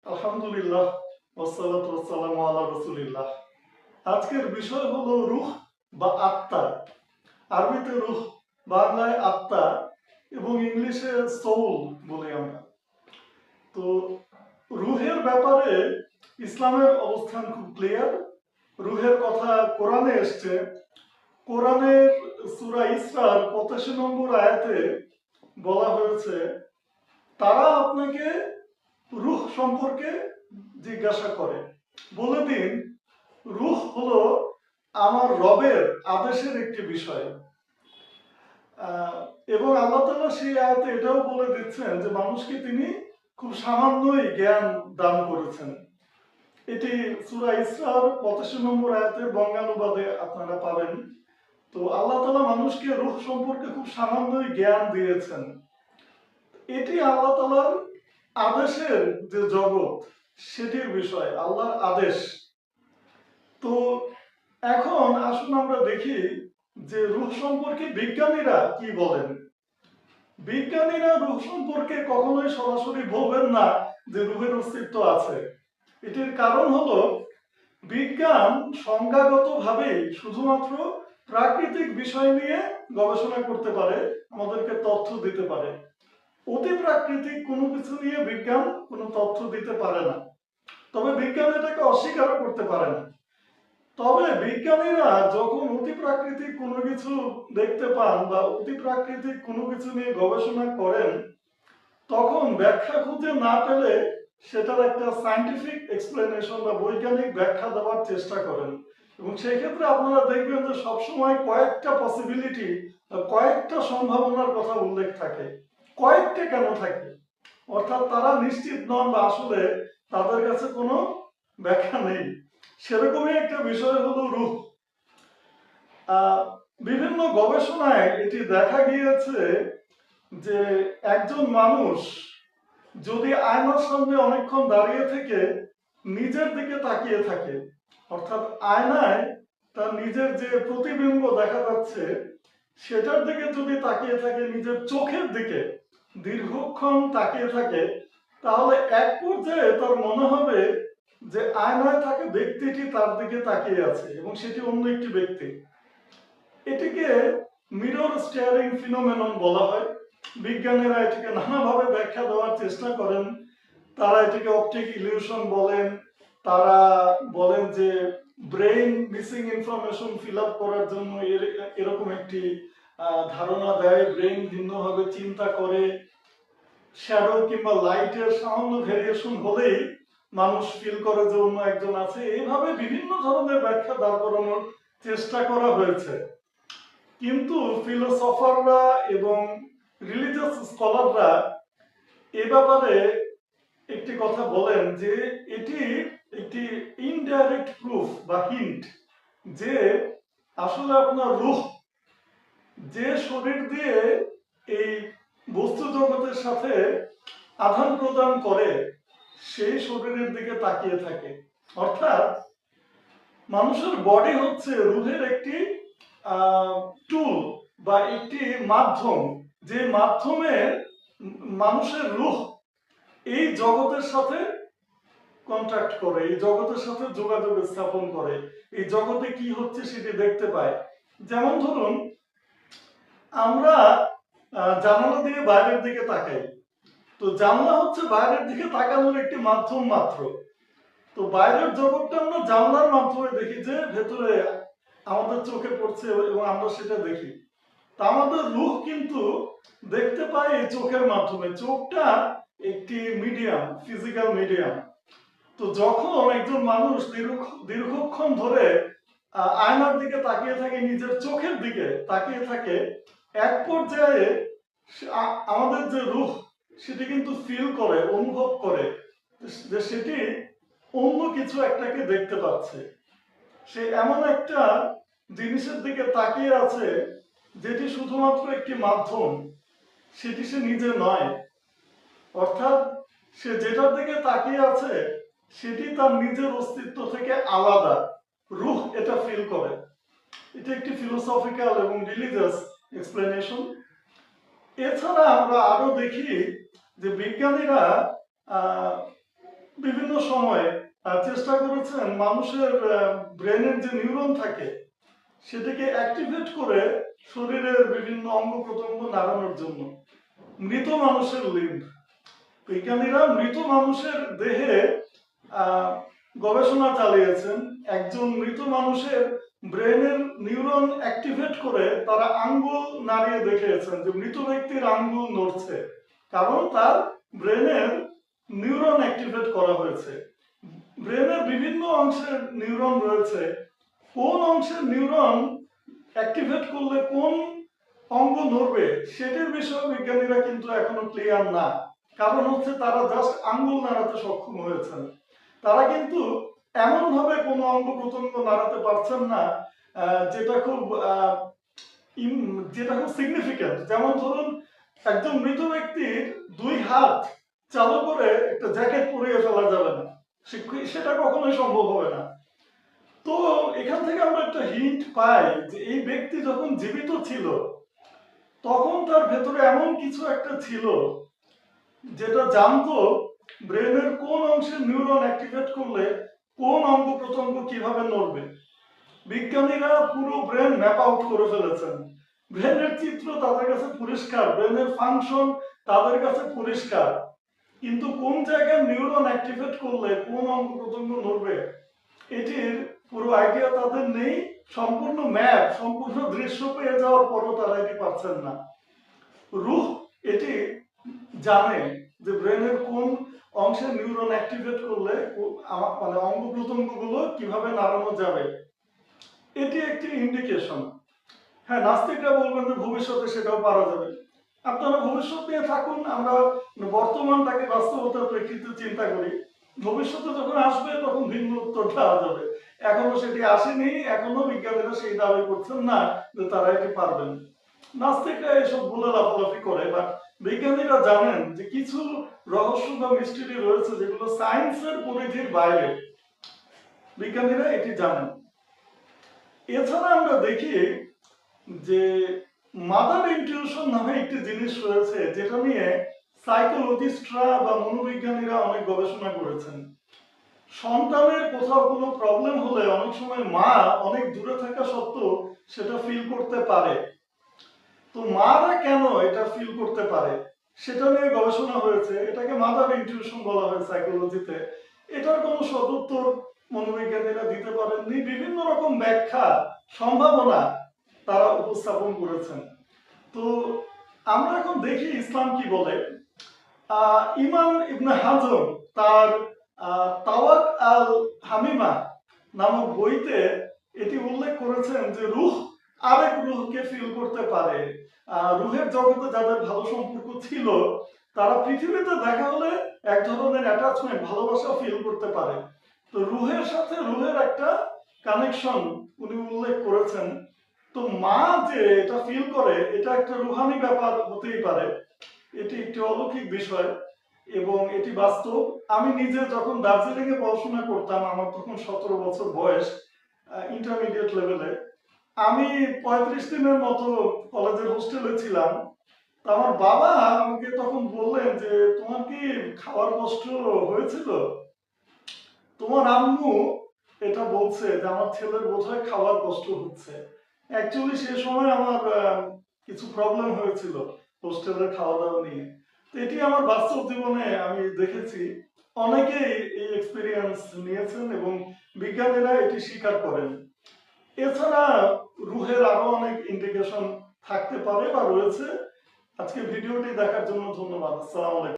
আলহামদুলিল্লাহ ওয়াসসালাতু ওয়াসসালামু আলা রাসূলিল্লাহ। আজকের বিষয় হলো রূহ বা আত্মা। আরবিতে রূহ, বাংলায় আত্মা এবং ইংলিশে সোল বলি আমরা। তো রূহের ব্যাপারে ইসলামের অবস্থান খুব ক্লিয়ার। রূহের কথা কোরআনে এসছে। কোরআনের সূরা ইসরার ৮৫ নম্বর আয়াতে বলা হয়েছে, তারা আপনাকে রূহ সম্পর্কে জিজ্ঞাসা করে, বলে দিন রূহ হলো আমার রবের আদেশের একটি বিষয়। এবং আল্লাহ তাআলা সেই আয়াতে এটাও বলে দিচ্ছেন যে মানুষকে তিনি খুব সামান্যই জ্ঞান দান করেছেন। এটি সূরা ইসরার ৮৫ নম্বর আয়াতের বঙ্গানুবাদে আপনারা পাবেন। তো আল্লাহ তাআলা মানুষকে রূহ সম্পর্কে খুব সামান্যই জ্ঞান দিয়েছেন। এটি আল্লাহ তাআলার আদেশের যে জগৎ, সেটির বিষয়, আল্লাহর আদেশ। তো এখন আসুন আমরা দেখি যে রূহ সম্পর্কে বিজ্ঞানীরা কি বলেন। বিজ্ঞানীরা রূহ সম্পর্কে কখনোই সরাসরি বলবেন না যে রূহের অস্তিত্ব আছে। এটির কারণ হলো বিজ্ঞান সংজ্ঞাগতভাবে শুধুমাত্র প্রাকৃতিক বিষয় নিয়ে গবেষণা করতে পারে, আমাদেরকে তথ্য দিতে পারে। অতি প্রাকৃতিক কোনো কিছু নিয়ে বিজ্ঞান কোনো তথ্য দিতে পারে না। তবে বিজ্ঞান এটাকে অস্বীকারও করতে পারে না। তবে বিজ্ঞানীরা যখন অতি প্রাকৃতিক কোনো কিছু দেখতে পান বা অতি প্রাকৃতিক কোনো কিছু নিয়ে গবেষণা করেন, তখন ব্যাখ্যা খুঁজে না পেলে সেটার একটা সায়েন্টিফিক এক্সপ্লেনেশন বা বৈজ্ঞানিক ব্যাখ্যা দেওয়ার চেষ্টা করেন। এবং সেই ক্ষেত্রে আপনারা দেখবেন যে সবসময় কয়েকটা পসিবিলিটি, কয়েকটা সম্ভাবনার কথা উল্লেখ থাকে। কয়েকটা কেন থাকে? অর্থাৎ তারা নিশ্চিত নন বা আসলে তাদের কাছে কোনো ব্যাখ্যা নেই। সেরকমই একটা বিষয় হলো রূহ। বিভিন্ন গবেষণায় এটি দেখা গিয়েছে যে একজন মানুষ যদি আয়নার সামনে অনেকক্ষণ দাঁড়িয়ে থেকে নিজের দিকে তাকিয়ে থাকে, অর্থাৎ আয়নায় তার নিজের যে প্রতিবিম্ব দেখা যাচ্ছে সেটার দিকে যদি তাকিয়ে থাকে, নিজের চোখের দিকে দীর্ঘক্ষণ তাকিয়ে থাকে, তাহলে এক পর্যায়ে তার মনে হবে যে আয়নায় থাকা ব্যক্তিটি তার দিকে তাকিয়ে আছে এবং সেটি অন্য একটি ব্যক্তি। এটিকে মিরর স্টেয়ারিং ফিনোমেনন বলা হয়। বিজ্ঞানীরা এটিকে নানাভাবে ব্যাখ্যা দেওয়ার চেষ্টা করেন। তারা এটিকে অপটিক ইলিউশন বলেন, তারা বলেন যে brain missing information fill up করার জন্য এরকম একটি ধারণা দেয়, ব্রেইন ভিন্নভাবে চিন্তা করে, শ্যাডো কিংবা লাইটের সামান্য ভেরিয়েশন হলেই মানুষ ফিল করে যে অন্য একজন আছে। এইভাবে বিভিন্ন ধরনের ব্যাখ্যা দাঁড় করানোর চেষ্টা করা হয়েছে। কিন্তু ফিলোসফাররা এবং রিলিজিয়াস স্কলাররা এ ব্যাপারে একটি কথা বলেন যে এটি একটি ইনডাইরেক্ট প্রুফ বা হিন্ট যে আসলে আপনার রূহ যে শরীর দিয়ে এই বস্তু জগতের সাথে আদান প্রদান করে সেই শরীরের দিকে তাকিয়ে থাকে। অর্থাৎ মানুষের বডি হচ্ছে রূহের একটি টুল বা একটি মাধ্যম, যে মাধ্যমে মানুষের রূহ এই জগতের সাথে কন্ট্যাক্ট করে, এই জগতের সাথে যোগাযোগ স্থাপন করে, এই জগতে কি হচ্ছে সেটি দেখতে পায়। যেমন ধরুন আমরা জানালা দিয়ে বাইরের দিকে তাকাই, তো জানলা হচ্ছে বাইরের দিকে তাকানোর একটি মাধ্যম মাত্র। তো বাইরের জগৎটা আমরা জানলার মাধ্যমে দেখি যে ভেতরে আমাদের চোখে পড়ছে এবং আমরা সেটা দেখি। তা আমাদের রূহ কিন্তু দেখতে পায় এই চোখের মাধ্যমে। চোখটা একটি মিডিয়াম, ফিজিক্যাল মিডিয়াম। তো যখন একজন মানুষ দীর্ঘক্ষণ ধরে আয়নার দিকে তাকিয়ে থাকে, নিজের চোখের দিকে তাকিয়ে থাকে, এক পর্যায়ে আমাদের যে রূহ সেটি কিন্তু ফিল করে, অনুভব করে যে সেটি অন্য কিছু একটাকে দেখতে পাচ্ছে। সে এমন একটা জিনিসের দিকে তাকিয়ে আছে যেটি শুধুমাত্র একটি মাধ্যম, সেটি সে নিজে নয়। অর্থাৎ সে যেটার দিকে তাকিয়ে আছে সেটি তার নিজের অস্তিত্ব থেকে আলাদা। রূহ এটা ফিল করে। এটা একটি ফিলোসফিক্যাল এবং রিলিজিয়াস এক্সপ্লেনেশন। এছাড়া আমরা আরো দেখি যে বিজ্ঞানীরা বিভিন্ন সময়ে চেষ্টা করেছেন মানুষের ব্রেনের যে নিউরন থাকে সেটাকে অ্যাক্টিভেট করে শরীরের বিভিন্ন অঙ্গ প্রত্যঙ্গ নাড়ানোর জন্য। মৃত মানুষের লিম্ব, বিজ্ঞানীরা মৃত মানুষের দেহে আহ, গবেষণা চালিয়েছেন। একজন মৃত মানুষের ব্রেনের নিউরন অ্যাক্টিভেট করে তারা আঙ্গুল নাড়িয়ে দেখিয়েছেন যে মৃত ব্যক্তির আঙ্গুল নড়ছে, কারণ তার ব্রেনের নিউরন অ্যাক্টিভেট করা হয়েছে। ব্রেনের বিভিন্ন অংশের নিউরন রয়েছে, কোন অংশের নিউরন অ্যাক্টিভেট করলে কোন অঙ্গ নড়বে সেটির বিষয়ে বিজ্ঞানীরা কিন্তু এখনো ক্লিয়ার না। কারণ হচ্ছে তারা জাস্ট আঙ্গুল নাড়াতে সক্ষম হয়েছেন, তারা কিন্তু এমন ভাবে কোনো অঙ্গ প্রত্যঙ্গ নাড়াতে পারছেন না যেটা খুব সিগনিফিক্যান্ট। যেমন ধরুন, একজন মৃত ব্যক্তির দুই হাত চালু করে একটা জ্যাকেট পরিয়ে ফেলা যাবে না, সেটা কখনোই সম্ভব হবে না। তো এখান থেকে আমরা একটা হিন্ট পাই যে এই ব্যক্তি যখন জীবিত ছিল তখন তার ভেতরে এমন কিছু একটা ছিল যেটা জানতো ব্রেনের কোন অংশের নিউরন অ্যাক্টিভেট করলে কোন অঙ্গ প্রত্যঙ্গ কিভাবে নড়বে। বিজ্ঞানীরা পুরো ব্রেন ম্যাপ আউট করে ফেলেছেন। ব্রেনের চিত্র তাদের কাছে পরিষ্কার, ব্রেনের ফাংশন তাদের কাছে পরিষ্কার, কিন্তু কোন জায়গায় নিউরন অ্যাক্টিভেট করলে কোন অঙ্গ প্রত্যঙ্গ নড়বে এটির পুরো আইডিয়া তাদের নেই। সম্পূর্ণ ম্যাপ, সম্পূর্ণ দৃশ্য পেয়ে যাওয়ার পরও তারা এটি পারছেন না। রুহ এটি জানে যে ব্রেনের কোন অংশের নিউরন অ্যাক্টিভেট করলে মানে অঙ্গ প্রত্যঙ্গগুলো কিভাবে নাড়ানো যাবে, এটি একটি ইন্ডিকেশন। হ্যাঁ, নাস্তিকরা বলবেন যে ভবিষ্যতে সেটাও পারা যাবে। আপনারা ভবিষ্যৎ নিয়ে থাকুন, আমরা বর্তমানটাকে বাস্তবতার প্রেক্ষিতে চিন্তা করি। ভবিষ্যতে যখন আসবে তখন ভিন্ন উত্তর দেওয়া যাবে। এখনো সেটি আসেনি, এখনো বিজ্ঞানীরা সেই দাবি করছেন না যে তারা এটি পারবেন। নাস্তিকরা এসব বলে লাফালাফি করে, বাট বিজ্ঞানীরা জানেন যে কিছু রহস্য বা মিস্ট্রি রয়েছে যেগুলো সায়েন্সের পরিধির বাইরে। বিজ্ঞানীরা এটি জানেন। এছাড়া আমরা দেখি যে মাদার ইনটিউশন নামে একটি জিনিস রয়েছে যেটা নিয়ে সাইকোলজিস্টরা বা মনোবিজ্ঞানীরা অনেক গবেষণা করেছেন। সন্তানের কোথাও কোনো প্রবলেম হলে অনেক সময় মা অনেক দূরে থাকা সত্ত্বেও সেটা ফিল করতে পারে। তো মারা কেন এটা ফিল করতে পারে সেটা নিয়ে গবেষণা হয়েছে। এটাকে মাদার ইনটিউশন বলা হয় সাইকোলজিতে। এটার কোনো সদুত্তর মনোবিজ্ঞানীরা দিতে পারেননি। বিভিন্ন রকম ব্যাখ্যা, সম্ভাবনা তারা উপস্থাপন করেছেন। তো আমরা এখন দেখি ইসলাম কি বলে। ইমাম ইবনে হাজম তার তাওয়াক আল হামিমা নামক বইতে এটি উল্লেখ করেছেন যে রুহ আরেক রুহকে ফিল করতে পারে। রুহের জগতে যাদের ভালো সম্পর্ক ছিল তারা পৃথিবীতে দেখা হলে এক ধরনের অ্যাটাচমেন্ট, ভালোবাসা ফিল করতে পারে। তো রুহের সাথে রুহের একটা কানেকশন উনি উল্লেখ করেছেন। তো মা যে এটা ফিল করে এটা একটা রুহানি ব্যাপার হতেই পারে। এটি একটি অলৌকিক বিষয় এবং এটি বাস্তব। আমি নিজে যখন দার্জিলিং এ পড়াশোনা করতাম, আমার তখন 17 বছর বয়স, ইন্টারমিডিয়েট লেভেলে, আমি 35 দিনের মতো কলেজের হোস্টেলে ছিলাম। তো আমার বাবা আমাকে তখন বললেন যে তোমার কি খাওয়ার কষ্ট হয়েছিল? তোমার আম্মু এটা বলছে যে আমার ছেলের বোধহয় খাওয়ার কষ্ট হচ্ছে। অ্যাকচুয়ালি সে সময় আমার কিছু প্রবলেম হয়েছিল হোস্টেলের খাওয়া দাওয়া নিয়ে। তো এটি আমার বাস্তব জীবনে আমি দেখেছি। অনেকেই এই এক্সপিরিয়েন্স নিয়েছেন এবং বিজ্ঞানীরা এটি স্বীকার করেন। এছাড়া রুহের আরো অনেক ইন্ডিকেশন থাকতে পারে বা রয়েছে। আজকে ভিডিওটি দেখার জন্য ধন্যবাদ। আসসালামু আলাইকুম।